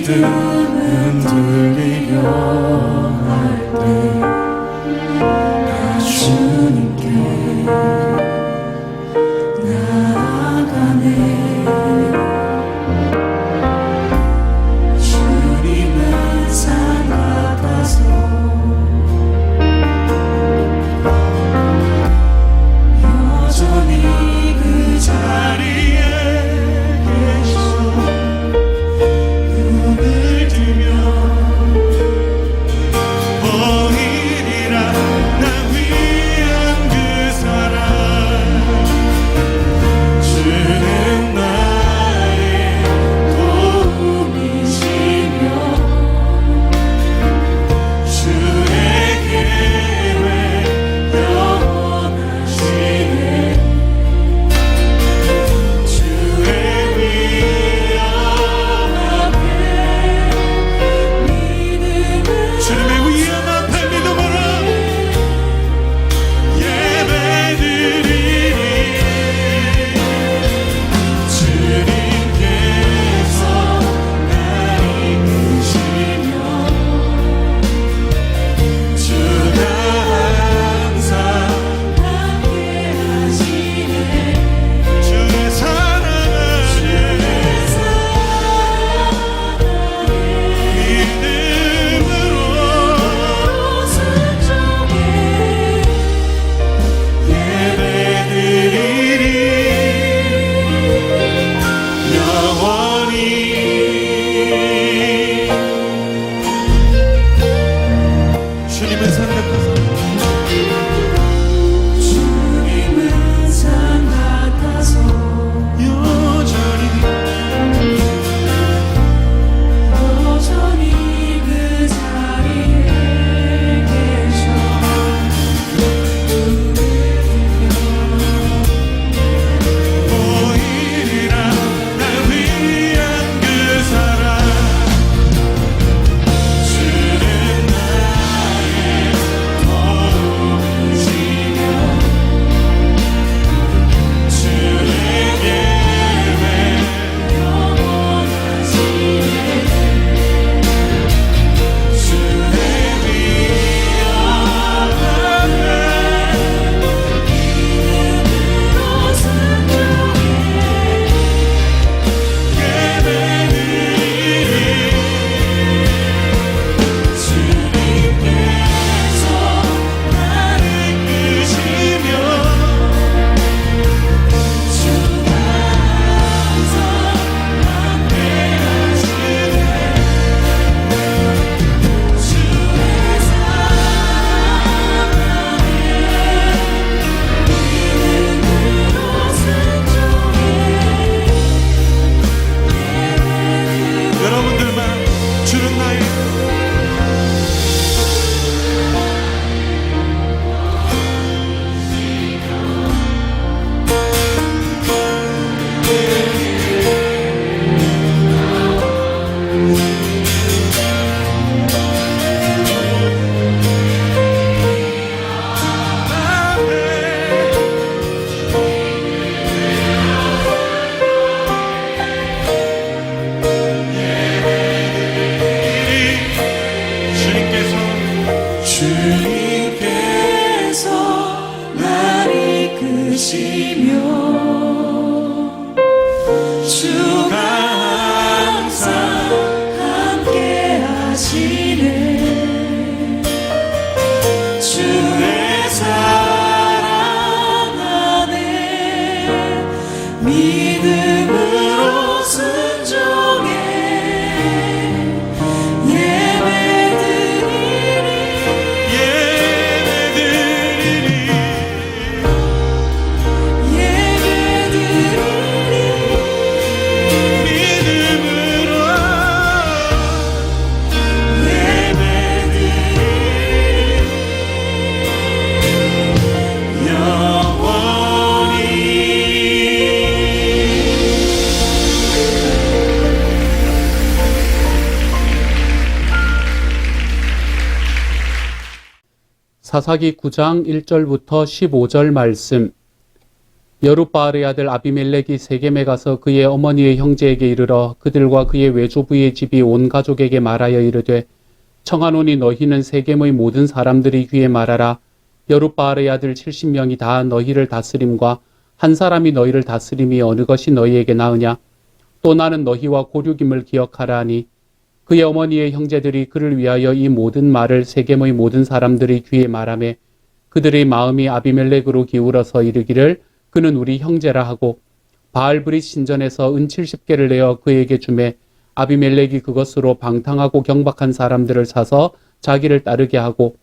믿음은 들리려 할 때 나 주님께 나아가네. 주님은 산 같아서 여전히 그 자리에 계셔. 눈을 뜨면 보이리라 나 위한 그 사랑. 주는 나의 도움이시며 주의 계획 영원하시네. 주의 위엄 앞에 믿음을 주님의 위엄 앞에 믿음으로 예배드리리. 주님께서 날 이끄시며 주가 항상 함께하시네. 주의 사랑을 믿음으로 순종해 예배드리리. 영원히 주님은 산 같아서 주님은 산 같아서 여전히 그 자리에 계셔. 보이리라 날 위한 그 사랑. 주는 나의 도움이시며 주의 계획 영원하시네. 주의 위엄 앞에 믿음으로 순종해 예배드리리. 주님께서 나를 이끄시며 주가 항상 함께하시네. 주의 사랑 안에 믿음으로 순종해 예배드리리. 여러분들만 주는 나의 주님께서 날 이끄시며 주가 항상 함께하시네. 주의 사랑 안에 믿음으로 순종해 예배드리리. 사사기 9장 1절부터 15절 말씀. 여룻바알의 아들 아비멜렉이 세겜에 가서 그의 어머니의 형제에게 이르러 그들과 그의 외조부의 집이 온 가족에게 말하여 이르되 청하노니 너희는 세겜의 모든 사람들이 귀에 말하라. 여룻바알의 아들 70명이 다 너희를 다스림과 한 사람이 너희를 다스림이 어느 것이 너희에게 나으냐. 또 나는 너희와 고륙임을 기억하라 하니 그의 어머니의 형제들이 그를 위하여 이 모든 말을 세겜의 모든 사람들이 귀에 말하매 그들의 마음이 아비멜렉으로 기울어서 이르기를 그는 우리 형제라 하고 바알브릿 신전에서 은 70개를 내어 그에게 주매 아비멜렉이 그것으로 방탕하고 경박한 사람들을 사서 자기를 따르게 하고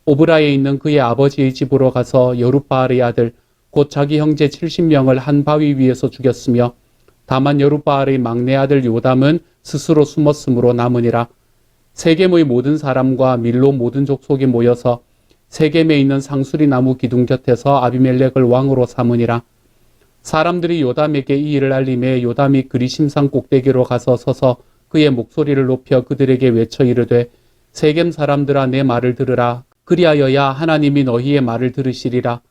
오브라에 있는 그의 아버지의 집으로 가서 여룻바알의 아들 곧 자기 형제 70명을 한 바위 위에서 죽였으며 다만 여룻바알의 막내 아들 요담은 스스로 숨었으므로 남으니라. 세겜의 모든 사람과 밀로 모든 족속이 모여서 세겜에 있는 상수리 나무 기둥 곁에서 아비멜렉을 왕으로 삼으니라. 사람들이 요담에게 이 일을 알림해 요담이 그리심산 꼭대기로 가서 서서 그의 목소리를 높여 그들에게 외쳐 이르되 세겜 사람들아 내 말을 들으라. 그리하여야 하나님이 너희의 말을 들으시리라.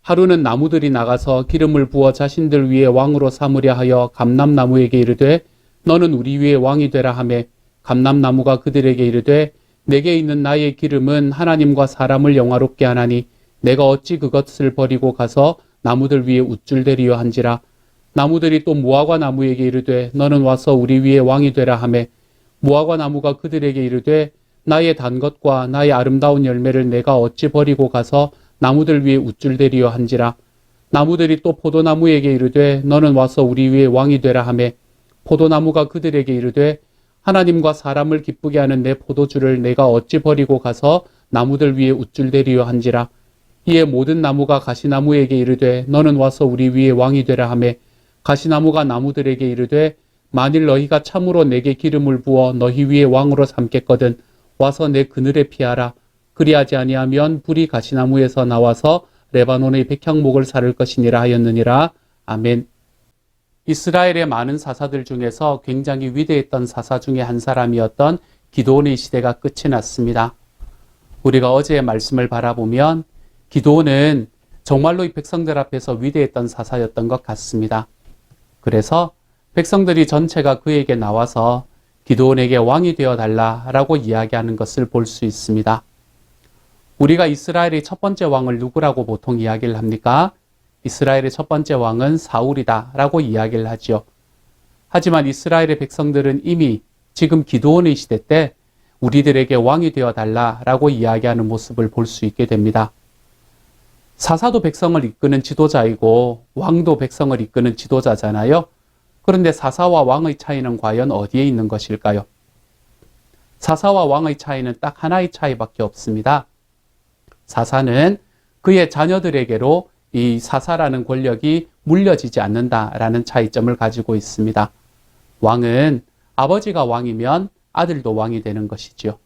하루는 나무들이 나가서 기름을 부어 자신들 위에 왕으로 삼으려 하여 감람나무에게 이르되 너는 우리 위에 왕이 되라 하매 감람나무가 그들에게 이르되 내게 있는 나의 기름은 하나님과 사람을 영화롭게 하나니 내가 어찌 그것을 버리고 가서 나무들 위에 우쭐대리여 한지라. 나무들이 또 무화과 나무에게 이르되 너는 와서 우리 위에 왕이 되라 하매 무화과 나무가 그들에게 이르되 나의 단 것과 나의 아름다운 열매를 내가 어찌 버리고 가서 나무들 위에 우쭐대리여 한지라. 나무들이 또 포도나무에게 이르되 너는 와서 우리 위에 왕이 되라 하매 포도나무가 그들에게 이르되 하나님과 사람을 기쁘게 하는 내 포도주를 내가 어찌 버리고 가서 나무들 위에 우쭐대리여 한지라. 이에 모든 나무가 가시나무에게 이르되 너는 와서 우리 위에 왕이 되라 하매 가시나무가 나무들에게 이르되 만일 너희가 참으로 내게 기름을 부어 너희 위에 왕으로 삼겠거든 와서 내 그늘에 피하라. 그리하지 아니하면 불이 가시나무에서 나와서 레바논의 백향목을 사를 것이니라 하였느니라. 아멘. 이스라엘의 많은 사사들 중에서 굉장히 위대했던 사사 중에 한 사람이었던 기드온의 시대가 끝이 났습니다. 우리가 어제의 말씀을 바라보면 기드온은 정말로 이 백성들 앞에서 위대했던 사사였던 것 같습니다. 그래서 백성들이 전체가 그에게 나와서 기드온에게 왕이 되어 달라라고 이야기하는 것을 볼 수 있습니다. 우리가 이스라엘의 첫 번째 왕을 누구라고 보통 이야기를 합니까? 이스라엘의 첫 번째 왕은 사울이다 라고 이야기를 하지요. 하지만 이스라엘의 백성들은 이미 지금 기드온의 시대 때 우리들에게 왕이 되어 달라라고 이야기하는 모습을 볼 수 있게 됩니다. 사사도 백성을 이끄는 지도자이고 왕도 백성을 이끄는 지도자잖아요. 그런데 사사와 왕의 차이는 과연 어디에 있는 것일까요? 사사와 왕의 차이는 딱 하나의 차이밖에 없습니다. 사사는 그의 자녀들에게로 이 사사라는 권력이 물려지지 않는다라는 차이점을 가지고 있습니다. 왕은 아버지가 왕이면 아들도 왕이 되는 것이죠.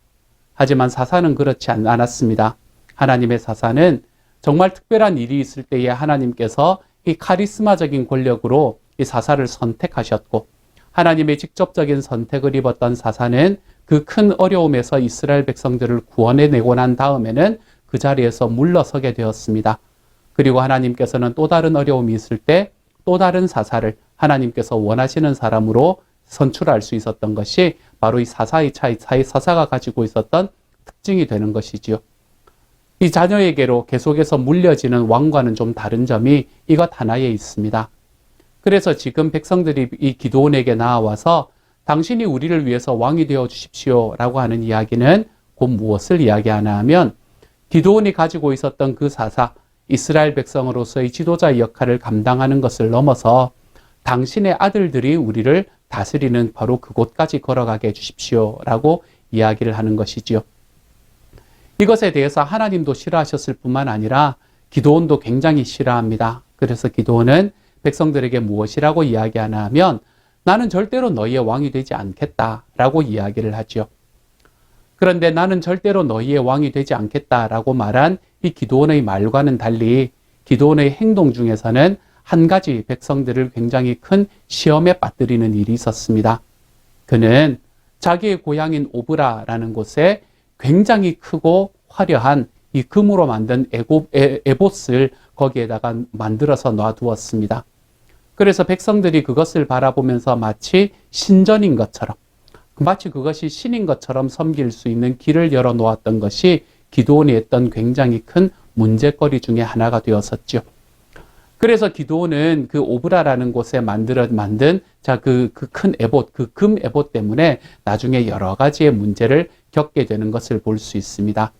하지만 사사는 그렇지 않았습니다. 하나님의 사사는 정말 특별한 일이 있을 때에 하나님께서 이 카리스마적인 권력으로 이 사사를 선택하셨고 하나님의 직접적인 선택을 입었던 사사는 그 큰 어려움에서 이스라엘 백성들을 구원해내고 난 다음에는 그 자리에서 물러서게 되었습니다. 그리고 하나님께서는 또 다른 어려움이 있을 때 또 다른 사사를 하나님께서 원하시는 사람으로 선출할 수 있었던 것이 바로 이 사사의 차이, 사사가 가지고 있었던 특징이 되는 것이지요. 이 자녀에게로 계속해서 물려지는 왕과는 좀 다른 점이 이것 하나에 있습니다. 그래서 지금 백성들이 이 기드온에게 나와서 당신이 우리를 위해서 왕이 되어 주십시오 라고 하는 이야기는 곧 무엇을 이야기하나 하면 기드온이 가지고 있었던 그 사사, 이스라엘 백성으로서의 지도자의 역할을 감당하는 것을 넘어서 당신의 아들들이 우리를 다스리는 바로 그곳까지 걸어가게 해주십시오 라고 이야기를 하는 것이지요. 이것에 대해서 하나님도 싫어하셨을 뿐만 아니라 기드온도 굉장히 싫어합니다. 그래서 기드온은 백성들에게 무엇이라고 이야기하나 하면 나는 절대로 너희의 왕이 되지 않겠다라고 이야기를 하죠. 그런데 나는 절대로 너희의 왕이 되지 않겠다라고 말한 이 기드온의 말과는 달리 기드온의 행동 중에서는 한 가지 백성들을 굉장히 큰 시험에 빠뜨리는 일이 있었습니다. 그는 자기의 고향인 오브라라는 곳에 굉장히 크고 화려한 이 금으로 만든 에봇을 거기에다가 만들어서 놔두었습니다. 그래서 백성들이 그것을 바라보면서 마치 신전인 것처럼, 마치 그것이 신인 것처럼 섬길 수 있는 길을 열어 놓았던 것이 기드온이 했던 굉장히 큰 문제거리 중에 하나가 되었었죠. 그래서 기드온은 그 오브라라는 곳에 만든 그 큰 에봇, 그 금 에봇 때문에 나중에 여러 가지의 문제를 겪게 되는 것을 볼 수 있습니다.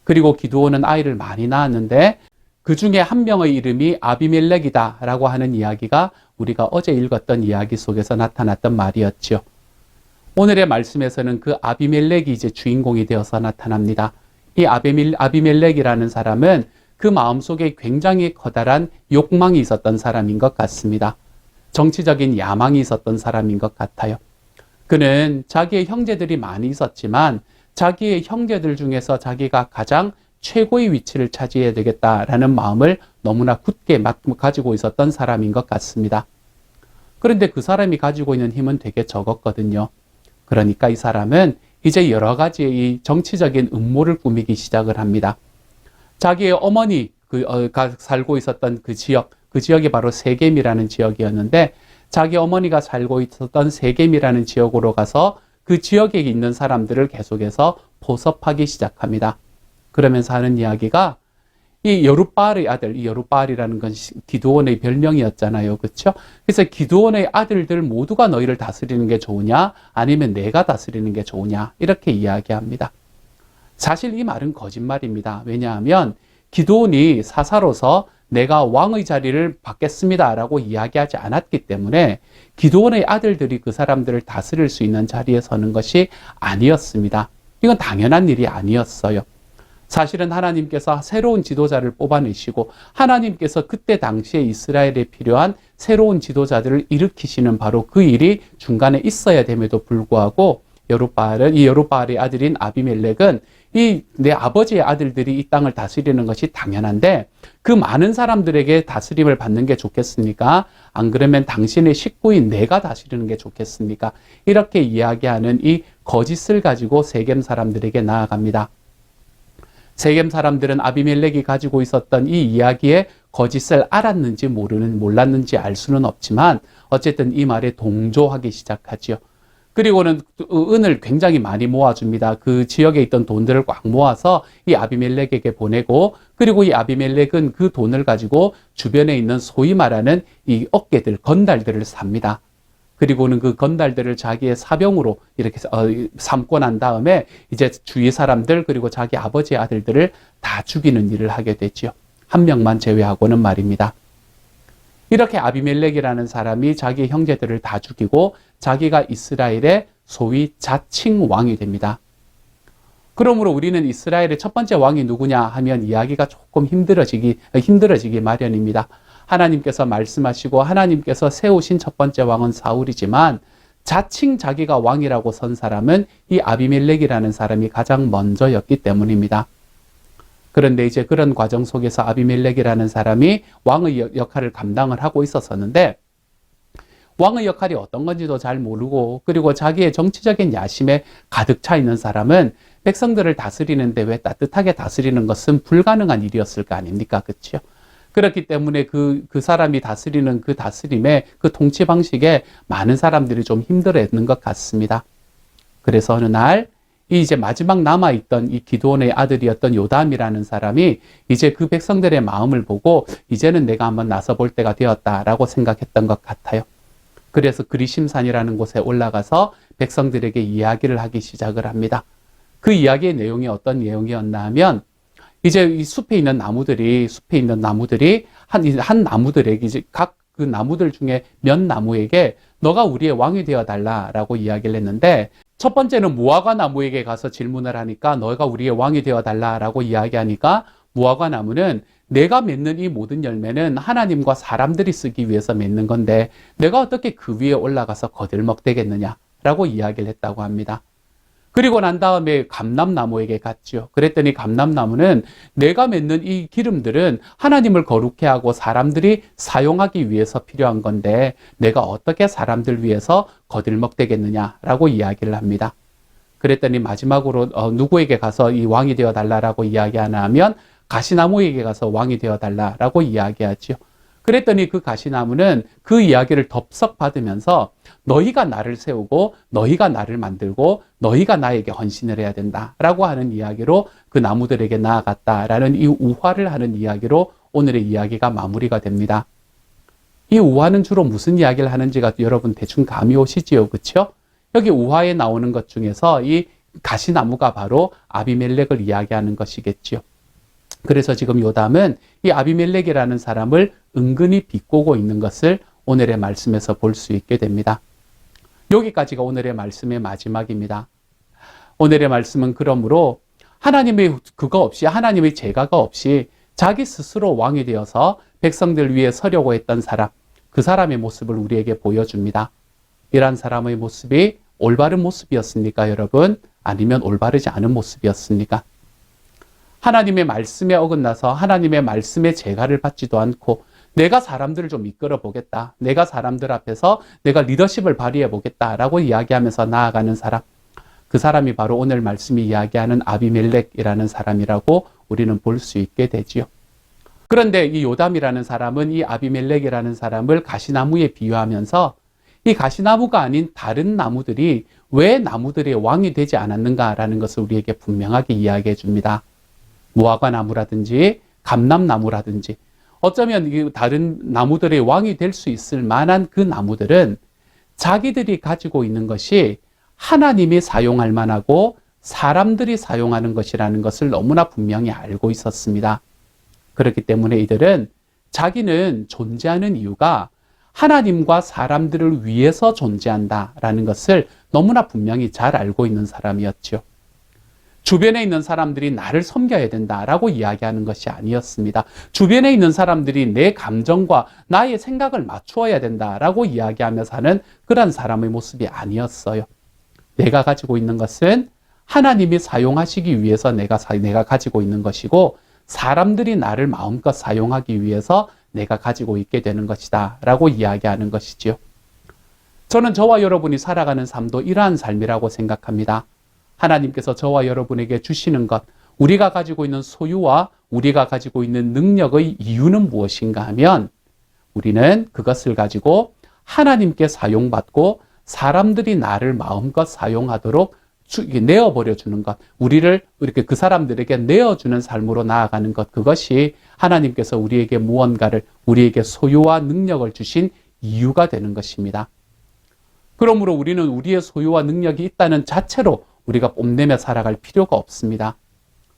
그리고 기드온은 아이를 많이 낳았는데 그 중에 한 명의 이름이 아비멜렉이다라고 하는 이야기가 우리가 어제 읽었던 이야기 속에서 나타났던 말이었죠. 오늘의 말씀에서는 그 아비멜렉이 이제 주인공이 되어서 나타납니다. 이 아비멜렉이라는 사람은 그 마음속에 굉장히 커다란 욕망이 있었던 사람인 것 같습니다. 정치적인 야망이 있었던 사람인 것 같아요. 그는 자기의 형제들이 많이 있었지만 자기의 형제들 중에서 자기가 가장 최고의 위치를 차지해야 되겠다라는 마음을 너무나 굳게 가지고 있었던 사람인 것 같습니다. 그런데 그 사람이 가지고 있는 힘은 되게 적었거든요. 그러니까 이 사람은 이제 여러 가지의 이 정치적인 음모를 꾸미기 시작을 합니다. 자기의 어머니가 살고 있었던 그 지역이 바로 세겜이라는 지역이었는데 자기 어머니가 살고 있었던 세겜이라는 지역으로 가서 그 지역에 있는 사람들을 계속해서 포섭하기 시작합니다. 그러면서 하는 이야기가 이 여룻바알의 아들, 이 여룻바알이라는 건 기드온의 별명이었잖아요. 그렇죠? 그래서 기드온의 아들들 모두가 너희를 다스리는 게 좋으냐? 아니면 내가 다스리는 게 좋으냐? 이렇게 이야기합니다. 사실 이 말은 거짓말입니다. 왜냐하면 기드온이 사사로서 내가 왕의 자리를 받겠습니다 라고 이야기하지 않았기 때문에 기드온의 아들들이 그 사람들을 다스릴 수 있는 자리에 서는 것이 아니었습니다. 이건 당연한 일이 아니었어요. 사실은 하나님께서 새로운 지도자를 뽑아내시고 하나님께서 그때 당시에 이스라엘에 필요한 새로운 지도자들을 일으키시는 바로 그 일이 중간에 있어야 됨에도 불구하고 이 여룻바알의 아들인 아비멜렉은 내 아버지의 아들들이 이 땅을 다스리는 것이 당연한데 그 많은 사람들에게 다스림을 받는 게 좋겠습니까? 안 그러면 당신의 식구인 내가 다스리는 게 좋겠습니까? 이렇게 이야기하는 이 거짓을 가지고 세겜 사람들에게 나아갑니다. 세겜 사람들은 아비멜렉이 가지고 있었던 이 이야기의 거짓을 알았는지 몰랐는지 알 수는 없지만 어쨌든 이 말에 동조하기 시작하지요. 그리고는 은을 굉장히 많이 모아줍니다. 그 지역에 있던 돈들을 꽉 모아서 이 아비멜렉에게 보내고 그리고 이 아비멜렉은 그 돈을 가지고 주변에 있는 소위 말하는 이 어깨들, 건달들을 삽니다. 그리고는 그 건달들을 자기의 사병으로 이렇게 삼고 난 다음에 이제 주위 사람들 그리고 자기 아버지의 아들들을 다 죽이는 일을 하게 되죠. 한 명만 제외하고는 말입니다. 이렇게 아비멜렉이라는 사람이 자기 형제들을 다 죽이고 자기가 이스라엘의 소위 자칭 왕이 됩니다. 그러므로 우리는 이스라엘의 첫 번째 왕이 누구냐 하면 이야기가 조금 힘들어지기 마련입니다. 하나님께서 말씀하시고 하나님께서 세우신 첫 번째 왕은 사울이지만 자칭 자기가 왕이라고 선 사람은 이 아비멜렉이라는 사람이 가장 먼저였기 때문입니다. 그런데 이제 그런 과정 속에서 아비멜렉이라는 사람이 왕의 역할을 감당을 하고 있었었는데 왕의 역할이 어떤 건지도 잘 모르고 그리고 자기의 정치적인 야심에 가득 차 있는 사람은 백성들을 다스리는데 왜 따뜻하게 다스리는 것은 불가능한 일이었을 거 아닙니까? 그렇죠? 그렇기 때문에 그 사람이 다스리는 그 다스림의 그 통치 방식에 많은 사람들이 좀 힘들어했는 것 같습니다. 그래서 어느 날 이제 마지막 남아있던 이 기드온의 아들이었던 요담이라는 사람이 이제 그 백성들의 마음을 보고 이제는 내가 한번 나서볼 때가 되었다라고 생각했던 것 같아요. 그래서 그리심산이라는 곳에 올라가서 백성들에게 이야기를 하기 시작을 합니다. 그 이야기의 내용이 어떤 내용이었나 하면 이제 이 숲에 있는 나무들이 한 나무들에게 이제 각 그 나무들 중에 몇 나무에게 너가 우리의 왕이 되어 달라라고 이야기를 했는데 첫 번째는 무화과 나무에게 가서 질문을 하니까 너가 우리의 왕이 되어 달라라고 이야기하니까 무화과 나무는 내가 맺는 이 모든 열매는 하나님과 사람들이 쓰기 위해서 맺는 건데 내가 어떻게 그 위에 올라가서 거들먹되겠느냐라고 이야기를 했다고 합니다. 그리고 난 다음에 감람나무에게 갔죠. 그랬더니 감람나무는 내가 맺는 이 기름들은 하나님을 거룩해 하고 사람들이 사용하기 위해서 필요한 건데 내가 어떻게 사람들 위해서 거들먹되겠느냐라고 이야기를 합니다. 그랬더니 마지막으로 누구에게 가서 이 왕이 되어 달라라고 이야기하나 하면 가시나무에게 가서 왕이 되어 달라라고 이야기하지요. 그랬더니 그 가시나무는 그 이야기를 덥석 받으면서 너희가 나를 세우고 너희가 나를 만들고 너희가 나에게 헌신을 해야 된다라고 하는 이야기로 그 나무들에게 나아갔다라는 이 우화를 하는 이야기로 오늘의 이야기가 마무리가 됩니다. 이 우화는 주로 무슨 이야기를 하는지가 여러분 대충 감이 오시지요, 그렇죠? 여기 우화에 나오는 것 중에서 이 가시나무가 바로 아비멜렉을 이야기하는 것이겠지요. 그래서 지금 요담은 이 아비멜렉이라는 사람을 은근히 비꼬고 있는 것을 오늘의 말씀에서 볼 수 있게 됩니다. 여기까지가 오늘의 말씀의 마지막입니다. 오늘의 말씀은 그러므로 하나님의 그거 없이, 하나님의 제가가 없이 자기 스스로 왕이 되어서 백성들 위에 서려고 했던 사람, 그 사람의 모습을 우리에게 보여줍니다. 이러한 사람의 모습이 올바른 모습이었습니까, 여러분? 아니면 올바르지 않은 모습이었습니까? 하나님의 말씀에 어긋나서 하나님의 말씀에 제가를 받지도 않고 내가 사람들을 좀 이끌어 보겠다. 내가 사람들 앞에서 내가 리더십을 발휘해 보겠다라고 이야기하면서 나아가는 사람. 그 사람이 바로 오늘 말씀이 이야기하는 아비멜렉이라는 사람이라고 우리는 볼 수 있게 되지요. 그런데 이 요담이라는 사람은 이 아비멜렉이라는 사람을 가시나무에 비유하면서 이 가시나무가 아닌 다른 나무들이 왜 나무들의 왕이 되지 않았는가라는 것을 우리에게 분명하게 이야기해 줍니다. 무화과 나무라든지 감람나무라든지 어쩌면 이 다른 나무들의 왕이 될 수 있을 만한 그 나무들은 자기들이 가지고 있는 것이 하나님이 사용할 만하고 사람들이 사용하는 것이라는 것을 너무나 분명히 알고 있었습니다. 그렇기 때문에 이들은 자기는 존재하는 이유가 하나님과 사람들을 위해서 존재한다라는 것을 너무나 분명히 잘 알고 있는 사람이었죠. 주변에 있는 사람들이 나를 섬겨야 된다라고 이야기하는 것이 아니었습니다. 주변에 있는 사람들이 내 감정과 나의 생각을 맞추어야 된다라고 이야기하면서 하는 그런 사람의 모습이 아니었어요. 내가 가지고 있는 것은 하나님이 사용하시기 위해서 내가 가지고 있는 것이고 사람들이 나를 마음껏 사용하기 위해서 내가 가지고 있게 되는 것이다 라고 이야기하는 것이지요. 저는 저와 여러분이 살아가는 삶도 이러한 삶이라고 생각합니다. 하나님께서 저와 여러분에게 주시는 것, 우리가 가지고 있는 소유와 우리가 가지고 있는 능력의 이유는 무엇인가 하면 우리는 그것을 가지고 하나님께 사용받고 사람들이 나를 마음껏 사용하도록 내어버려 주는 것, 우리를 이렇게 그 사람들에게 내어주는 삶으로 나아가는 것, 그것이 하나님께서 우리에게 무언가를, 우리에게 소유와 능력을 주신 이유가 되는 것입니다. 그러므로 우리는 우리의 소유와 능력이 있다는 자체로 우리가 뽐내며 살아갈 필요가 없습니다.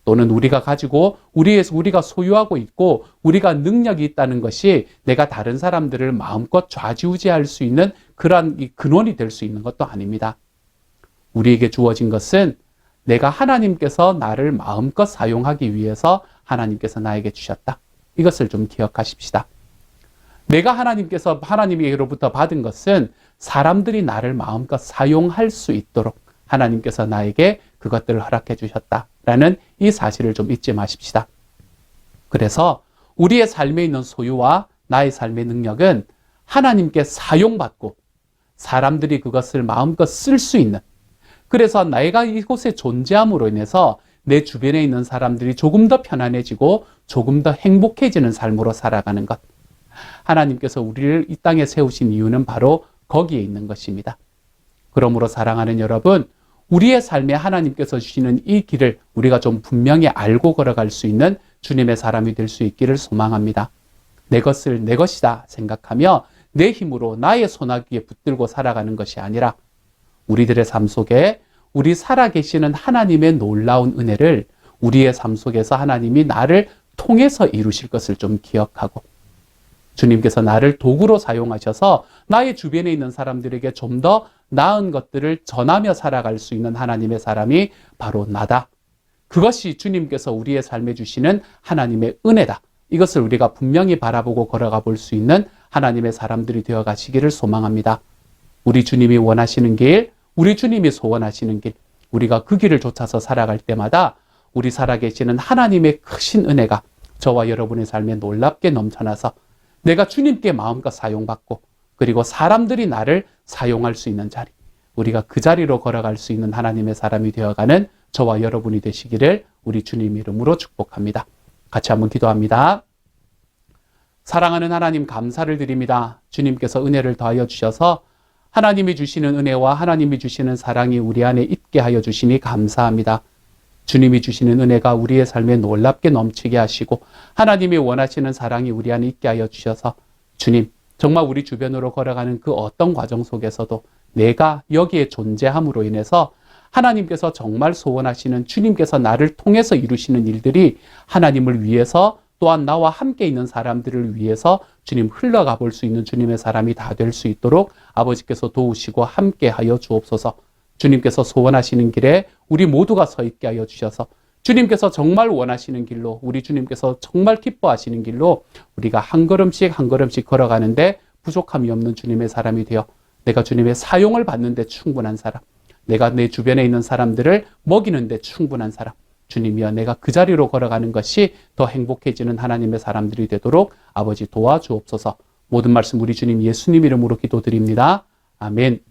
또는 우리가 가지고 우리가 소유하고 있고 우리가 능력이 있다는 것이 내가 다른 사람들을 마음껏 좌지우지할 수 있는 그러한 근원이 될 수 있는 것도 아닙니다. 우리에게 주어진 것은 내가 하나님께서 나를 마음껏 사용하기 위해서 하나님께서 나에게 주셨다. 이것을 좀 기억하십시다. 내가 하나님께로부터 받은 것은 사람들이 나를 마음껏 사용할 수 있도록 하나님께서 나에게 그것들을 허락해 주셨다라는 이 사실을 좀 잊지 마십시다. 그래서 우리의 삶에 있는 소유와 나의 삶의 능력은 하나님께 사용받고 사람들이 그것을 마음껏 쓸 수 있는, 그래서 내가 이곳에 존재함으로 인해서 내 주변에 있는 사람들이 조금 더 편안해지고 조금 더 행복해지는 삶으로 살아가는 것. 하나님께서 우리를 이 땅에 세우신 이유는 바로 거기에 있는 것입니다. 그러므로 사랑하는 여러분, 우리의 삶에 하나님께서 주시는 이 길을 우리가 좀 분명히 알고 걸어갈 수 있는 주님의 사람이 될 수 있기를 소망합니다. 내 것을 내 것이다 생각하며 내 힘으로 나의 손아귀에 붙들고 살아가는 것이 아니라 우리들의 삶 속에 우리 살아계시는 하나님의 놀라운 은혜를 우리의 삶 속에서 하나님이 나를 통해서 이루실 것을 좀 기억하고 주님께서 나를 도구로 사용하셔서 나의 주변에 있는 사람들에게 좀 더 나은 것들을 전하며 살아갈 수 있는 하나님의 사람이 바로 나다. 그것이 주님께서 우리의 삶에 주시는 하나님의 은혜다. 이것을 우리가 분명히 바라보고 걸어가 볼 수 있는 하나님의 사람들이 되어 가시기를 소망합니다. 우리 주님이 원하시는 길, 우리 주님이 소원하시는 길, 우리가 그 길을 쫓아서 살아갈 때마다 우리 살아계시는 하나님의 크신 은혜가 저와 여러분의 삶에 놀랍게 넘쳐나서 내가 주님께 마음껏 사용받고 그리고 사람들이 나를 사용할 수 있는 자리, 우리가 그 자리로 걸어갈 수 있는 하나님의 사람이 되어가는 저와 여러분이 되시기를 우리 주님 이름으로 축복합니다. 같이 한번 기도합니다. 사랑하는 하나님, 감사를 드립니다. 주님께서 은혜를 더하여 주셔서 하나님이 주시는 은혜와 하나님이 주시는 사랑이 우리 안에 있게 하여 주시니 감사합니다. 주님이 주시는 은혜가 우리의 삶에 놀랍게 넘치게 하시고 하나님이 원하시는 사랑이 우리 안에 있게 하여 주셔서 주님, 정말 우리 주변으로 걸어가는 그 어떤 과정 속에서도 내가 여기에 존재함으로 인해서 하나님께서 정말 소원하시는, 주님께서 나를 통해서 이루시는 일들이 하나님을 위해서, 또한 나와 함께 있는 사람들을 위해서 주님 흘러가 볼 수 있는 주님의 사람이 다 될 수 있도록 아버지께서 도우시고 함께 하여 주옵소서. 주님께서 소원하시는 길에 우리 모두가 서 있게 하여 주셔서 주님께서 정말 원하시는 길로, 우리 주님께서 정말 기뻐하시는 길로 우리가 한 걸음씩 한 걸음씩 걸어가는데 부족함이 없는 주님의 사람이 되어 내가 주님의 사용을 받는데 충분한 사람, 내가 내 주변에 있는 사람들을 먹이는데 충분한 사람, 주님이여 내가 그 자리로 걸어가는 것이 더 행복해지는 하나님의 사람들이 되도록 아버지 도와주옵소서. 모든 말씀 우리 주님 예수님 이름으로 기도드립니다. 아멘.